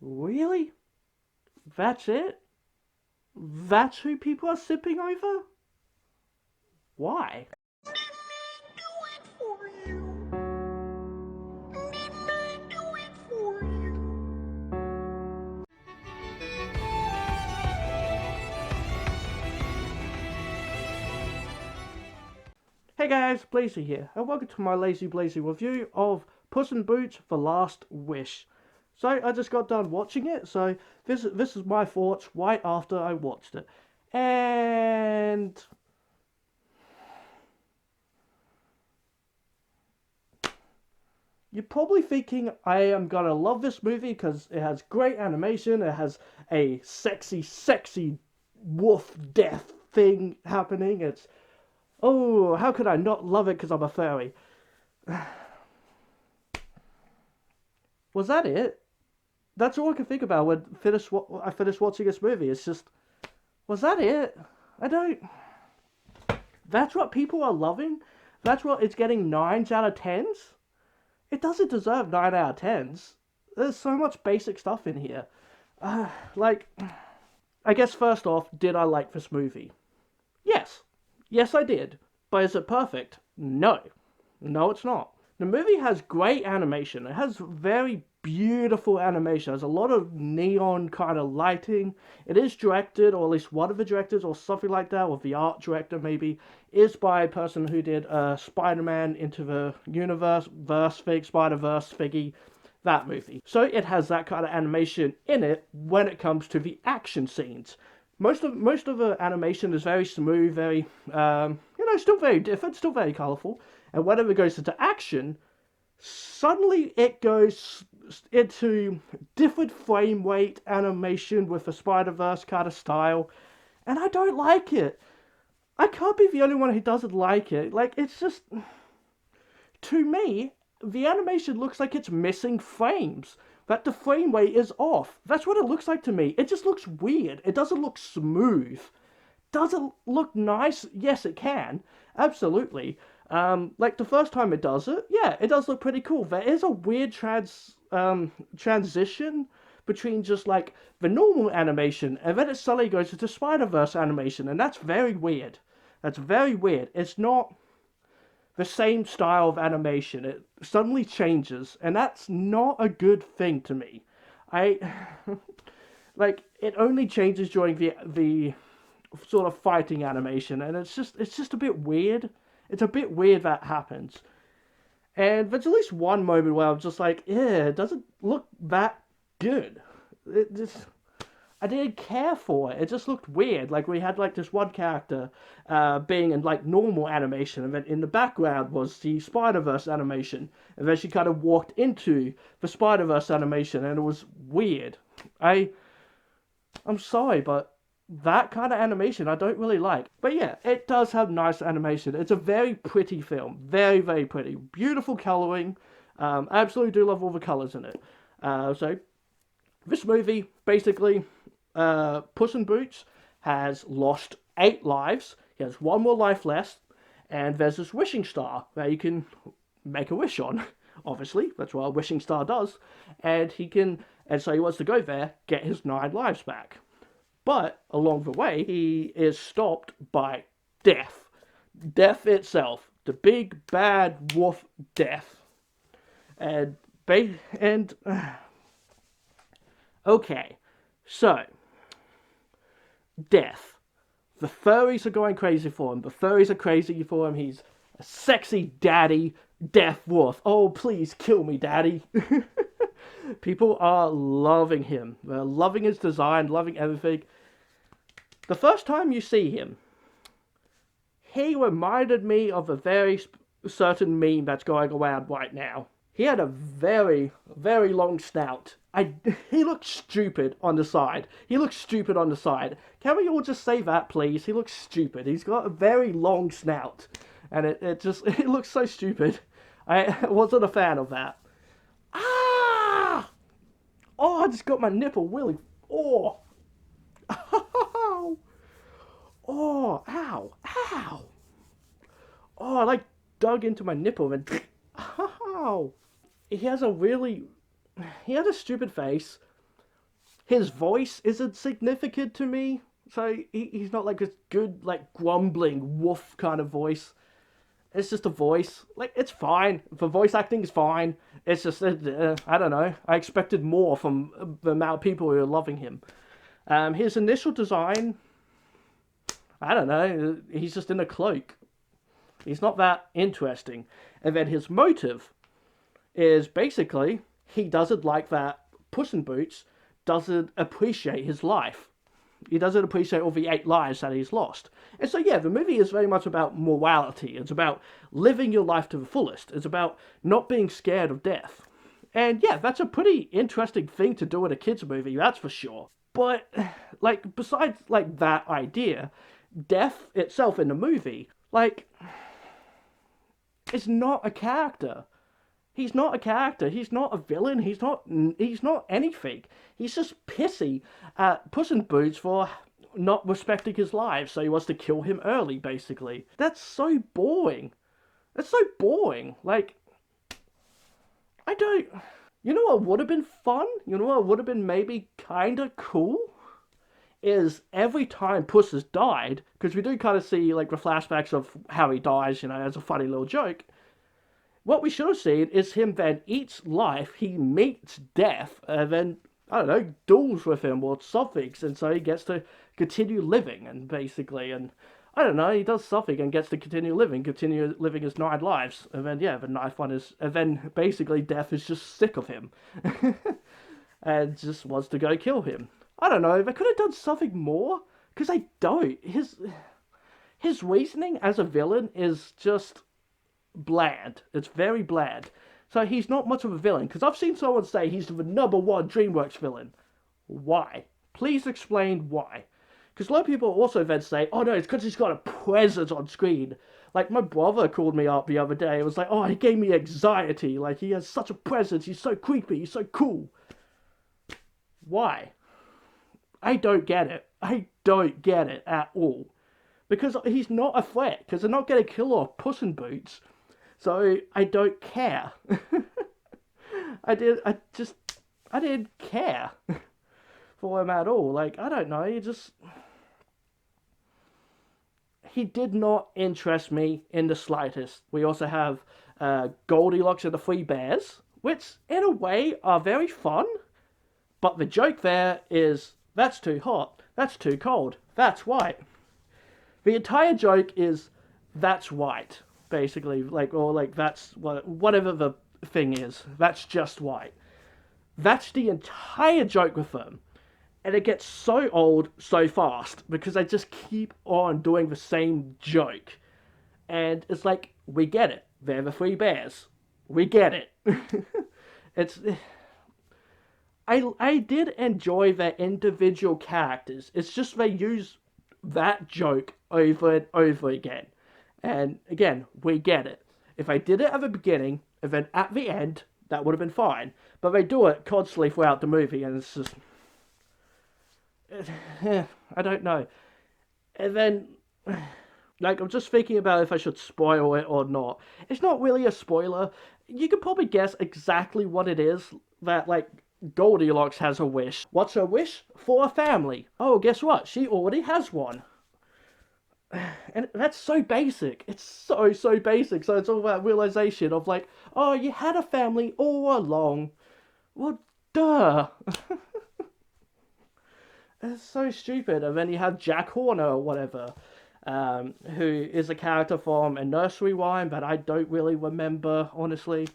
Really? That's it? That's who people are sipping over? Why? Do it for you. Didn't I do it for you? Hey guys, Blazie here, and welcome to my Lazy Blazie review of Puss in Boots: The Last Wish. So I just got done watching it, so this is my thoughts right after I watched it. And you're probably thinking I am gonna love this movie because it has great animation, it has a sexy wolf death thing happening. It's, oh, how could I not love it because I'm a furry? Was that it? That's all I can think about when I finished watching this movie. It's just, was that it? I don't. That's what people are loving. That's what it's getting nines out of tens. It doesn't deserve 9 out of 10s. There's so much basic stuff in here. Like, I guess first off, did I like this movie? Yes. Yes, I did. But is it perfect? No. No, it's not. The movie has great animation. It has very beautiful animation. There's a lot of neon kind of lighting. It is directed, or at least one of the directors, or something like that, or the art director maybe, is by a person who did Spider-Man Into the Universe, Spider-Verse Figgy, that movie. So it has that kind of animation in it when it comes to the action scenes. Most of the animation is very smooth, very still very different, still very colourful. And whenever it goes into action, suddenly it goes into different frame rate animation with a Spider Verse kind of style, and I don't like it. I can't be the only one who doesn't like it. Like, it's just, to me, the animation looks like it's missing frames. That the frame rate is off. That's what it looks like to me. It just looks weird. It doesn't look smooth. Does it look nice? Yes, it can. Absolutely. Like the first time it does it, yeah, it does look pretty cool. There is a weird transition between just like the normal animation and then it suddenly goes into Spider-Verse animation, and that's very weird. That's very weird. It's not the same style of animation. It suddenly changes, and that's not a good thing to me. I like it only changes during the sort of fighting animation, and it's just a bit weird. It's a bit weird that happens. And there's at least one moment where I'm just like, yeah, it doesn't look that good. It just, I didn't care for it. It just looked weird. Like we had like this one character being in like normal animation, and then in the background was the Spider Verse animation, and then she kind of walked into the Spider Verse animation, and it was weird. I I'm sorry, but that kind of animation I don't really like. But yeah, it does have nice animation. It's a very pretty film. Very pretty. Beautiful coloring. I absolutely do love all the colors in it. So, this movie, basically, Puss in Boots has lost 8 lives. He has one more life left. And there's this wishing star that you can make a wish on. Obviously, that's what a wishing star does. And so he wants to go there, get his 9 lives back. But along the way, he is stopped by death. Death itself. The big bad wolf death. And and okay. So, death. The furries are going crazy for him. The furries are crazy for him. He's a sexy daddy death wolf. Oh, please kill me, daddy. People are loving him. They're loving his design, loving everything. The first time you see him, he reminded me of a very certain meme that's going around right now. He had a very long snout. He looked stupid on the side. He looks stupid on the side. Can we all just say that, please? He looks stupid. He's got a very long snout. And it just, it looks so stupid. I wasn't a fan of that. Ah! Oh, I just got my nipple really. Oh! Oh, ow, ow. Oh, I like dug into my nipple and ow. He has a really, he has a stupid face. His voice isn't significant to me. So he's not like a good, like, grumbling wolf kind of voice. It's just a voice. Like, it's fine. The voice acting is fine. It's just, I don't know. I expected more from the amount of people who are loving him. His initial design, I don't know. He's just in a cloak. He's not that interesting. And then his motive is basically he doesn't like that Puss in Boots doesn't appreciate his life. He doesn't appreciate all the 8 lives that he's lost. And so, yeah, the movie is very much about morality. It's about living your life to the fullest. It's about not being scared of death. And yeah, that's a pretty interesting thing to do in a kids' movie, that's for sure. But, like, besides, like, that idea, death itself in the movie, like, is not a character. He's not a character. He's not a villain. He's not anything. He's just pissy at Puss in Boots for not respecting his life, so he wants to kill him early, basically. That's so boring. That's so boring. Like, I don't... You know what would have been fun? You know what would have been maybe kinda cool? Is every time Puss has died, because we do kind of see, like, the flashbacks of how he dies, you know, as a funny little joke. What we should have seen is him then each life, he meets death, and then, I don't know, duels with him or something, and so he gets to continue living, and basically, and, I don't know, he does something and gets to continue living his 9 lives, and then, yeah, the 9th one is, and then, basically, death is just sick of him, and just wants to go kill him. I don't know, they could have done something more, because they don't. His reasoning as a villain is just bland. It's very bland. So he's not much of a villain, because I've seen someone say he's the #1 DreamWorks villain. Why? Please explain why. Because a lot of people also then say, oh no, it's because he's got a presence on screen. Like, my brother called me up the other day, it was like, oh, he gave me anxiety, like, he has such a presence, he's so creepy, he's so cool. Why? I don't get it. I don't get it at all. Because he's not a threat, because they're not going to kill off Puss in Boots. So I don't care. I didn't care for him at all. Like, I don't know, he did not interest me in the slightest. We also have Goldilocks and the 3 Bears, which in a way are very fun, but the joke there is, that's too hot, that's too cold, that's white. The entire joke is, that's white, basically, like, or like, that's whatever the thing is, that's just white. That's the entire joke with them. And it gets so old so fast because they just keep on doing the same joke. And it's like, we get it. They're the 3 Bears. We get it. It's... I did enjoy their individual characters. It's just they use that joke over and over again. And again, we get it. If I did it at the beginning, and then at the end, that would have been fine. But they do it constantly throughout the movie, and it's just... I don't know. And then, like, I'm just thinking about if I should spoil it or not. It's not really a spoiler. You could probably guess exactly what it is that, like, Goldilocks has a wish. What's her wish? For a family. Oh, guess what? She already has one. And that's so basic. It's so basic. So it's all that realization of, like, oh, you had a family all along. Well, duh. It's so stupid. And then you have Jack Horner or whatever, who is a character from a nursery rhyme, but I don't really remember, honestly.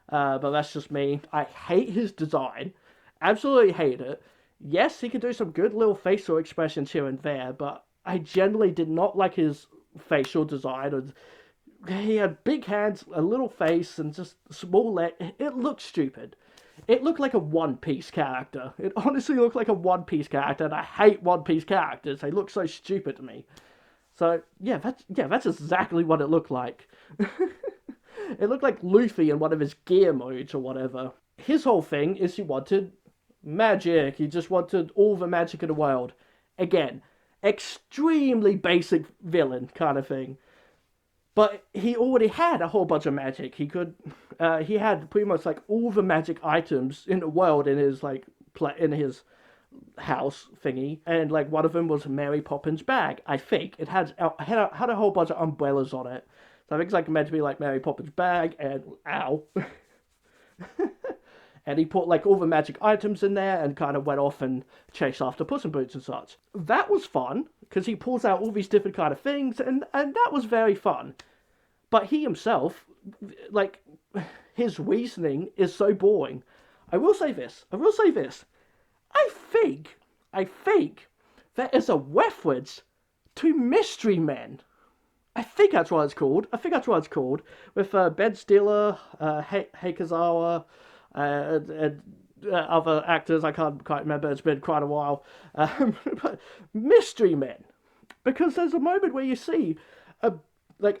But that's just me. I hate his design. Absolutely hate it. Yes, he could do some good little facial expressions here and there, but I generally did not like his facial design. He had big hands, a little face, and just small legs. It looked stupid. It looked like a One Piece character. It honestly looked like a One Piece character, and I hate One Piece characters. They look so stupid to me. So, yeah, that's exactly what it looked like. It looked like Luffy in one of his gear modes or whatever. His whole thing is he wanted magic. He just wanted all the magic in the world. Again, extremely basic villain kind of thing. But he already had a whole bunch of magic. He had pretty much like all the magic items in the world in his house thingy, and like one of them was Mary Poppins' bag. I think it had a whole bunch of umbrellas on it. So I think it's like meant to be like Mary Poppins' bag, and ow. And he put like all the magic items in there and kind of went off and chased after Puss in Boots and such. That was fun because he pulls out all these different kind of things, and that was very fun. But he himself, like, his reasoning is so boring. I will say this. I think there is a reference to Mystery Men. I think that's what it's called. With Ben Stiller, Heikazawa, and other actors. I can't quite remember. It's been quite a while. But Mystery Men. Because there's a moment where you see a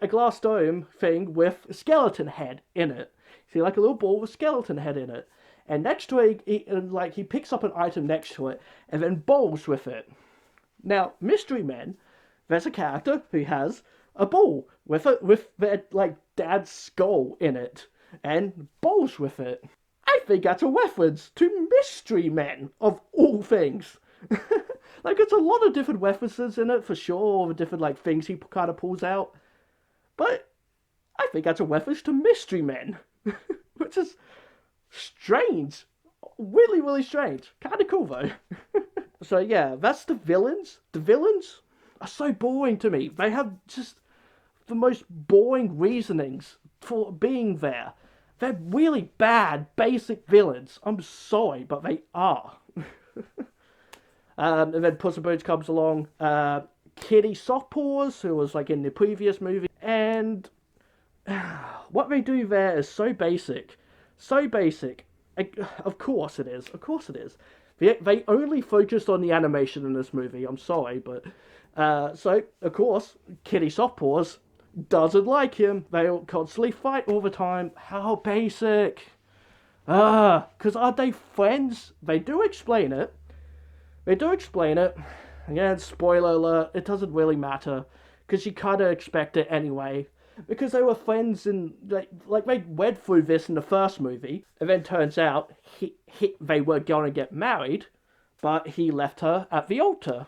glass dome thing with a skeleton head in it. See, like a little ball with a skeleton head in it. And next to it, he picks up an item next to it and then bowls with it. Now, Mystery Men, there's a character who has a ball with their like dad's skull in it and bowls with it. I think that's a reference to Mystery Men of all things. Like, it's a lot of different references in it for sure, all the different like things he kind of pulls out. But I think that's a reference to Mystery Men, which is strange. Really, really strange. Kind of cool, though. So, yeah, that's the villains. The villains are so boring to me. They have just the most boring reasonings for being there. They're really bad, basic villains. I'm sorry, but they are. And then Puss in Boots comes along. Kitty Softpaws, who was like in the previous movie. And what they do there is so basic. So basic. Of course it is. They only focused on the animation in this movie. I'm sorry, but... so, of course, Kitty Softpaws doesn't like him. They constantly fight all the time. How basic. Because are they friends? They do explain it. Again, spoiler alert, it doesn't really matter. Because you kind of expect it anyway. Because they were friends and they went through this in the first movie. And then turns out they were going to get married. But he left her at the altar.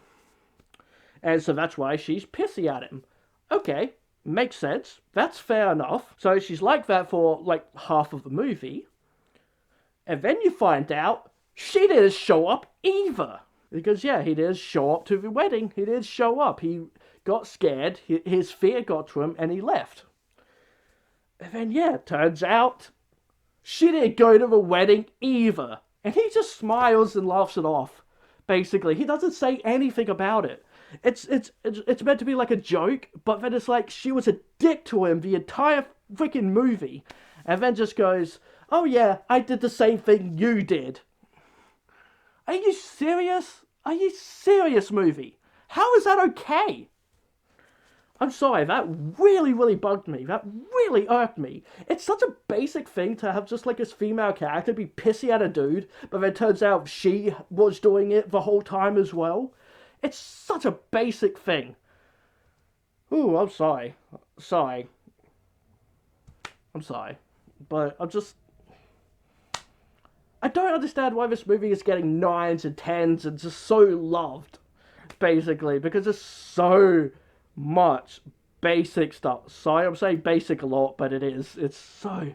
And so that's why she's pissy at him. Okay, makes sense. That's fair enough. So she's like that for like half of the movie. And then you find out she didn't show up either. Because yeah, he did show up to the wedding. He did show up. He got scared. His fear got to him and he left. And then yeah, turns out she didn't go to the wedding either. And he just smiles and laughs it off. Basically, he doesn't say anything about it. It's meant to be like a joke, but then it's like she was a dick to him the entire freaking movie. And then just goes, oh yeah, I did the same thing you did. Are you serious? Are you serious, movie? How is that okay? I'm sorry, that really, really bugged me. That really irked me. It's such a basic thing to have just like this female character be pissy at a dude, but then it turns out she was doing it the whole time as well. It's such a basic thing. Ooh, I'm sorry. I'm sorry. But I don't understand why this movie is getting 9s and 10s and just so loved. Basically, because there's so much basic stuff. Sorry, I'm saying basic a lot, but it is. It's so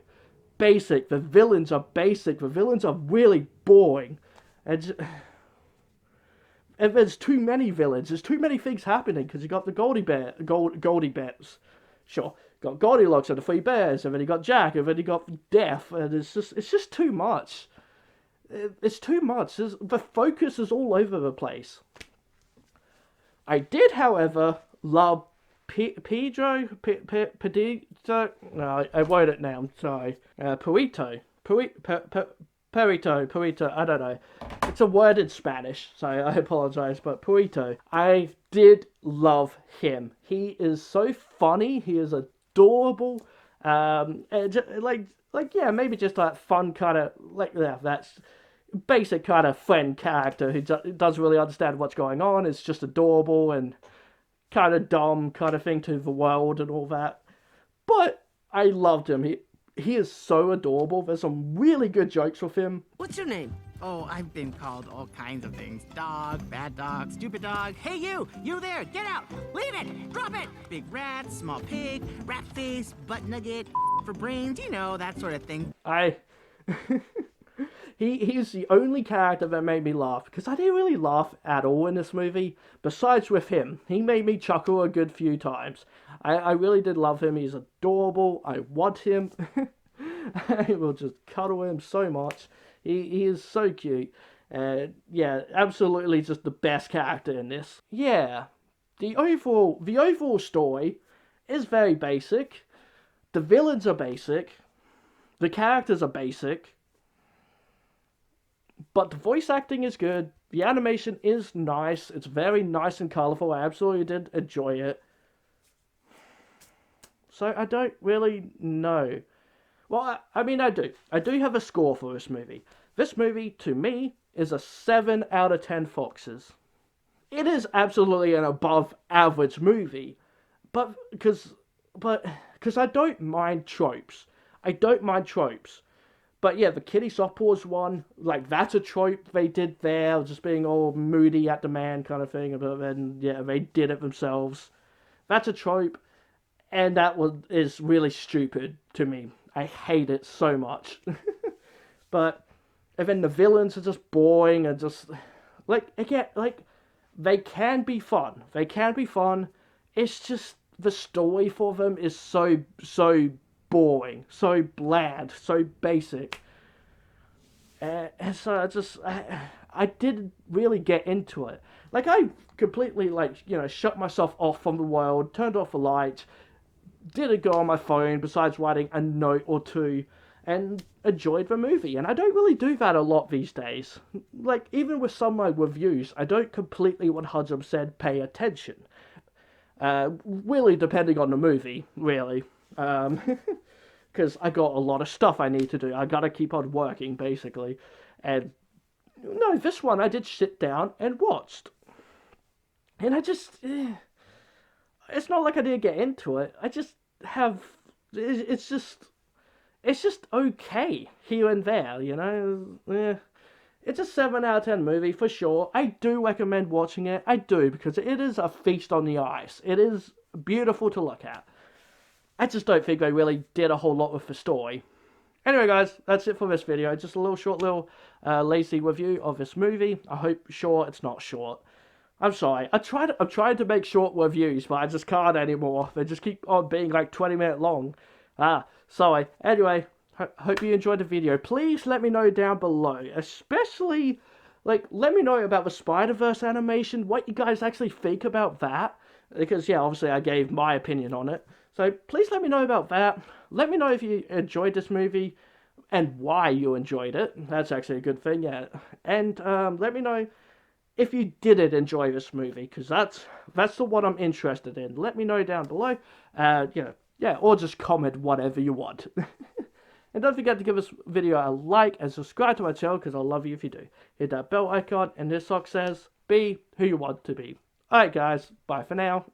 basic. The villains are basic. The villains are really boring. And there's too many villains. There's too many things happening because you got the Goldie Bears. Sure, got Goldilocks and the Three Bears, and then you got Jack, and then you got Death, and it's just too much. It's too much. The focus is all over the place. I did, however, love Pedro. No, I wrote it now. I'm sorry. Perito. I don't know. It's a word in Spanish, so I apologize, but Perito. I did love him. He is so funny. He is adorable. And yeah, maybe just that fun kind of, like, yeah, that's basic kind of friend character who doesn't really understand what's going on. It's just adorable and kind of dumb kind of thing to the world and all that. But I loved him. He is so adorable. There's some really good jokes with him. What's your name? Oh, I've been called all kinds of things. Dog, bad dog, stupid dog. Hey, you there, get out. Leave it, drop it. Big rat, small pig, rat face, butt nugget, for brains, you know, that sort of thing. He's the only character that made me laugh, because I didn't really laugh at all in this movie, besides with him. He made me chuckle a good few times. I really did love him. He's adorable. I want him. I will just cuddle him so much. He is so cute. Yeah, absolutely just the best character in this. Yeah, the overall story is very basic. The villains are basic. The characters are basic. But the voice acting is good. The animation is nice. It's very nice and colorful. I absolutely did enjoy it. So I don't really know. Well, I mean, I do. I do have a score for this movie. This movie, to me, is a 7 out of 10 foxes. It is absolutely an above average movie. But because I don't mind tropes. I don't mind tropes. But yeah, the kitty softpaws one, like, that's a trope they did there, just being all moody at the man kind of thing, but then, yeah, they did it themselves. That's a trope, and is really stupid to me. I hate it so much. And then the villains are just boring and just, like, again, like, they can be fun. They can be fun. It's just, the story for them is so boring, so bland, so basic. And so I didn't really get into it. Like, I completely, like, shut myself off from the world, turned off the lights, didn't go on my phone besides writing a note or two, and enjoyed the movie. And I don't really do that a lot these days. Like, even with some of my reviews, I don't completely 100% pay attention. Really depending on the movie, really. Because I got a lot of stuff I need to do. I gotta keep on working, basically. And, no, this one I did sit down and watched. And I just, it's not like I didn't get into it. I just have, it's just okay here and there, It's a 7 out of 10 movie for sure. I do recommend watching it. I do, because it is a feast on the eyes. It is beautiful to look at. I just don't think they really did a whole lot with the story. Anyway, guys, that's it for this video. Just a short lazy review of this movie. I hope it's not short. I'm sorry. I'm trying to make short reviews, but I just can't anymore. They just keep on being like 20-minute long. Sorry. Anyway, hope you enjoyed the video. Please let me know down below, especially, like, let me know about the Spider-Verse animation, what you guys actually think about that, because, yeah, obviously I gave my opinion on it, so please let me know about that. Let me know if you enjoyed this movie, and why you enjoyed it. That's actually a good thing, yeah, and, let me know if you didn't enjoy this movie, because that's the one I'm interested in. Let me know down below, yeah, or just comment whatever you want. And don't forget to give this video a like and subscribe to my channel, because I'll love you if you do. Hit that bell icon, and this sock says, be who you want to be. Alright guys, bye for now.